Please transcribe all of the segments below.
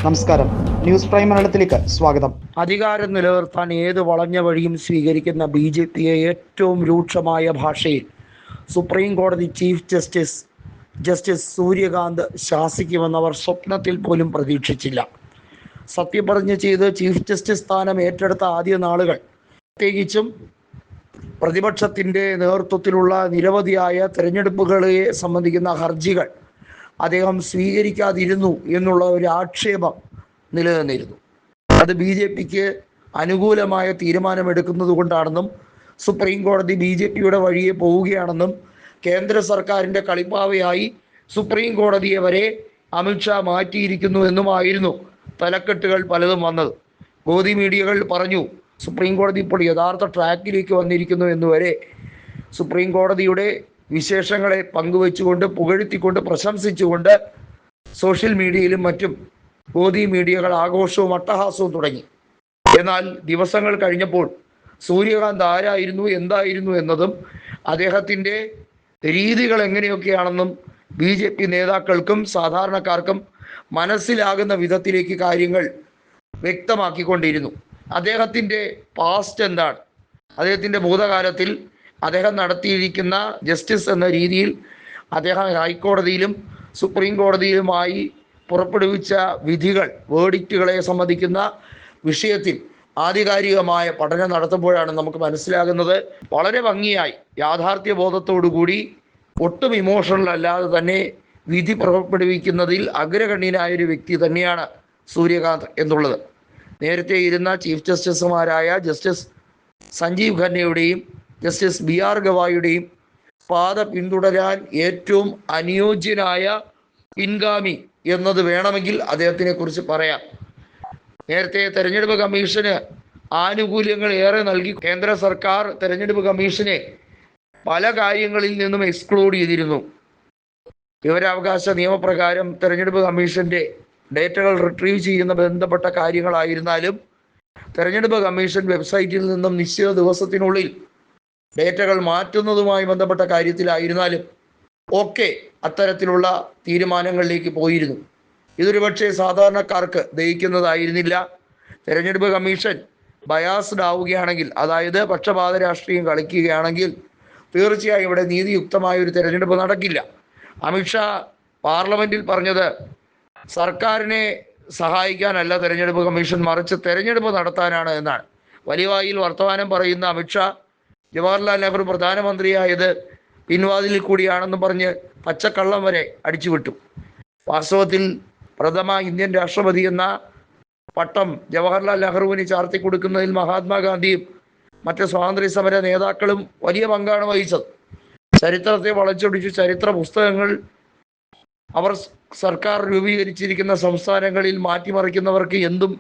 നമസ്കാരം, news prime മലയാളത്തിലേക്ക് സ്വാഗതം. അധികാരം നിലനിർത്താൻ ഏത് വളഞ്ഞ വഴിയും സ്വീകരിക്കുന്ന BJPയെ ഏറ്റവും രൂക്ഷമായ ഭാഷയിൽ സുപ്രീം കോടതി ചീഫ് ജസ്റ്റിസ് സൂര്യകാന്ത് ശാസിക്കുമെന്നവർ സ്വപ്നത്തിൽ പോലും പ്രതീക്ഷിച്ചില്ല. സത്യപ്രതിജ്ഞ ചെയ്ത് ചീഫ് ജസ്റ്റിസ് സ്ഥാനം ഏറ്റെടുത്ത ആദ്യ നാളുകൾ, പ്രത്യേകിച്ചും പ്രതിപക്ഷത്തിൻ്റെ നേതൃത്വത്തിലുള്ള നിരവധിയായ തെരഞ്ഞെടുപ്പുകളെ സംബന്ധിക്കുന്ന ഹർജികൾ അദ്ദേഹം സ്വീകരിക്കാതിരുന്നു എന്നുള്ള ഒരു ആക്ഷേപം നിലനിന്നിരുന്നു. അത് BJPക്ക് അനുകൂലമായ തീരുമാനമെടുക്കുന്നത് കൊണ്ടാണെന്നും സുപ്രീം കോടതി BJPയുടെ വഴിയെ പോവുകയാണെന്നും കേന്ദ്ര സർക്കാരിൻ്റെ കളിപ്പാവയായി സുപ്രീം കോടതിയെ വരെ അമിത്ഷാ മാറ്റിയിരിക്കുന്നു എന്നുമായിരുന്നു തലക്കെട്ടുകൾ പലതും വന്നത്. ഗോദി മീഡിയകൾ പറഞ്ഞു സുപ്രീം കോടതി ഇപ്പോൾ യഥാർത്ഥ ട്രാക്കിലേക്ക് വന്നിരിക്കുന്നു എന്നുവരെ സുപ്രീം കോടതിയുടെ വിശേഷങ്ങളെ പങ്കുവെച്ചുകൊണ്ട്, പുകഴ്ത്തിക്കൊണ്ട്, പ്രശംസിച്ചുകൊണ്ട് സോഷ്യൽ മീഡിയയിലും മറ്റും ഗോദി മീഡിയകൾ ആഘോഷവും അട്ടഹാസവും തുടങ്ങി. എന്നാൽ ദിവസങ്ങൾ കഴിഞ്ഞപ്പോൾ സൂര്യകാന്ത് ആരായിരുന്നു, എന്തായിരുന്നു എന്നതും അദ്ദേഹത്തിൻ്റെ രീതികൾ എങ്ങനെയൊക്കെയാണെന്നും BJP നേതാക്കൾക്കും സാധാരണക്കാർക്കും മനസ്സിലാകുന്ന വിധത്തിലേക്ക് കാര്യങ്ങൾ വ്യക്തമാക്കിക്കൊണ്ടിരുന്നു. അദ്ദേഹത്തിൻ്റെ പാസ്റ്റ് എന്താണ്, അദ്ദേഹത്തിൻ്റെ ഭൂതകാലത്തിൽ അദ്ദേഹം നടത്തിയിരിക്കുന്ന ജസ്റ്റിസ് എന്ന രീതിയിൽ അദ്ദേഹം ഹൈക്കോടതിയിലും സുപ്രീം കോടതിയിലുമായി പുറപ്പെടുവിച്ച വിധികൾ, വേർഡിക്റ്റുകളെ സംബന്ധിക്കുന്ന വിഷയത്തിൽ ആധികാരികമായ പഠനം നടത്തുമ്പോഴാണ് നമുക്ക് മനസ്സിലാകുന്നത് വളരെ ഭംഗിയായി യാഥാർത്ഥ്യബോധത്തോടുകൂടി ഒട്ടും ഇമോഷണൽ അല്ലാതെ തന്നെ വിധി പുറപ്പെടുവിക്കുന്നതിൽ അഗ്രഗണ്യനായൊരു വ്യക്തി തന്നെയാണ് സൂര്യകാന്ത് എന്നുള്ളത്. നേരത്തെ ഇരുന്ന ചീഫ് ജസ്റ്റിസുമാരായ ജസ്റ്റിസ് സഞ്ജീവ് ഖന്നയുടെയും ജസ്റ്റിസ് BR ഗവായിയുടെയും പാത പിന്തുടരാൻ ഏറ്റവും അനുയോജ്യനായ പിൻഗാമി എന്നത് വേണമെങ്കിൽ അദ്ദേഹത്തിനെ കുറിച്ച് പറയാം. നേരത്തെ തെരഞ്ഞെടുപ്പ് കമ്മീഷന് ആനുകൂല്യങ്ങൾ ഏറെ നൽകി കേന്ദ്ര സർക്കാർ തെരഞ്ഞെടുപ്പ് കമ്മീഷനെ പല കാര്യങ്ങളിൽ നിന്നും എക്സ്ക്ലൂഡ് ചെയ്തിരുന്നു. വിവരാവകാശ നിയമപ്രകാരം തെരഞ്ഞെടുപ്പ് കമ്മീഷൻ്റെ ഡേറ്റകൾ റിട്രീവ് ചെയ്യുന്ന ബന്ധപ്പെട്ട കാര്യങ്ങളായിരുന്നാലും തെരഞ്ഞെടുപ്പ് കമ്മീഷൻ വെബ്സൈറ്റിൽ നിന്നും നിശ്ചിത ദിവസത്തിനുള്ളിൽ ഡേറ്റകൾ മാറ്റുന്നതുമായി ബന്ധപ്പെട്ട കാര്യത്തിലായിരുന്നാലും ഒക്കെ അത്തരത്തിലുള്ള തീരുമാനങ്ങളിലേക്ക് പോയിരുന്നു. ഇതൊരു പക്ഷേ സാധാരണക്കാർക്ക് ദഹിക്കുന്നതായിരുന്നില്ല. തെരഞ്ഞെടുപ്പ് കമ്മീഷൻ ബയാസ്ഡ് ആവുകയാണെങ്കിൽ, അതായത് പക്ഷപാത രാഷ്ട്രീയം കളിക്കുകയാണെങ്കിൽ തീർച്ചയായും ഇവിടെ നീതിയുക്തമായ ഒരു തെരഞ്ഞെടുപ്പ് നടക്കില്ല. അമിത്ഷാ പാർലമെൻറ്റിൽ പറഞ്ഞത് സർക്കാരിനെ സഹായിക്കാനല്ല തെരഞ്ഞെടുപ്പ് കമ്മീഷൻ, മറിച്ച് തെരഞ്ഞെടുപ്പ് നടത്താനാണ് എന്നാണ്. വലിയ വായിൽ വർത്തമാനം പറയുന്ന അമിത്ഷാ ജവഹർലാൽ നെഹ്റു പ്രധാനമന്ത്രിയായത് പിൻവാതിലിൽ കൂടിയാണെന്ന് പറഞ്ഞ് പച്ചക്കള്ളം വരെ അടിച്ചുവിട്ടു. വാസ്തവത്തിൽ പ്രഥമ ഇന്ത്യൻ രാഷ്ട്രപതി എന്ന പട്ടം ജവഹർലാൽ നെഹ്റുവിന് ചാർത്തി കൊടുക്കുന്നതിൽ മഹാത്മാഗാന്ധിയും മറ്റ് സ്വാതന്ത്ര്യ സമര നേതാക്കളും വലിയ പങ്കാണ് വഹിച്ചത്. ചരിത്രത്തെ വളച്ചൊടിച്ച് ചരിത്ര പുസ്തകങ്ങൾ അവർ സർക്കാർ രൂപീകരിച്ചിരിക്കുന്ന സംസ്ഥാനങ്ങളിൽ മാറ്റിമറിക്കുന്നവർക്ക് എന്തും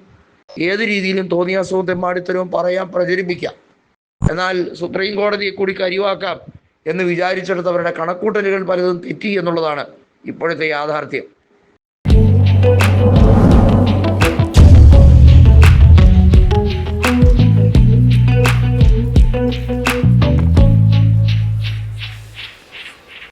ഏത് രീതിയിലും തോന്നിയാസവും തെമ്മാടിത്തരവും പറയാം, പ്രചരിപ്പിക്കാം. എന്നാൽ സുപ്രീം കോടതിയെ കൂടി കരിവാക്കാം എന്ന് വിചാരിച്ചെടുത്തവരുടെ കണക്കൂട്ടലുകൾ പലതും തെറ്റി എന്നുള്ളതാണ് ഇപ്പോഴത്തെ യാഥാർത്ഥ്യം.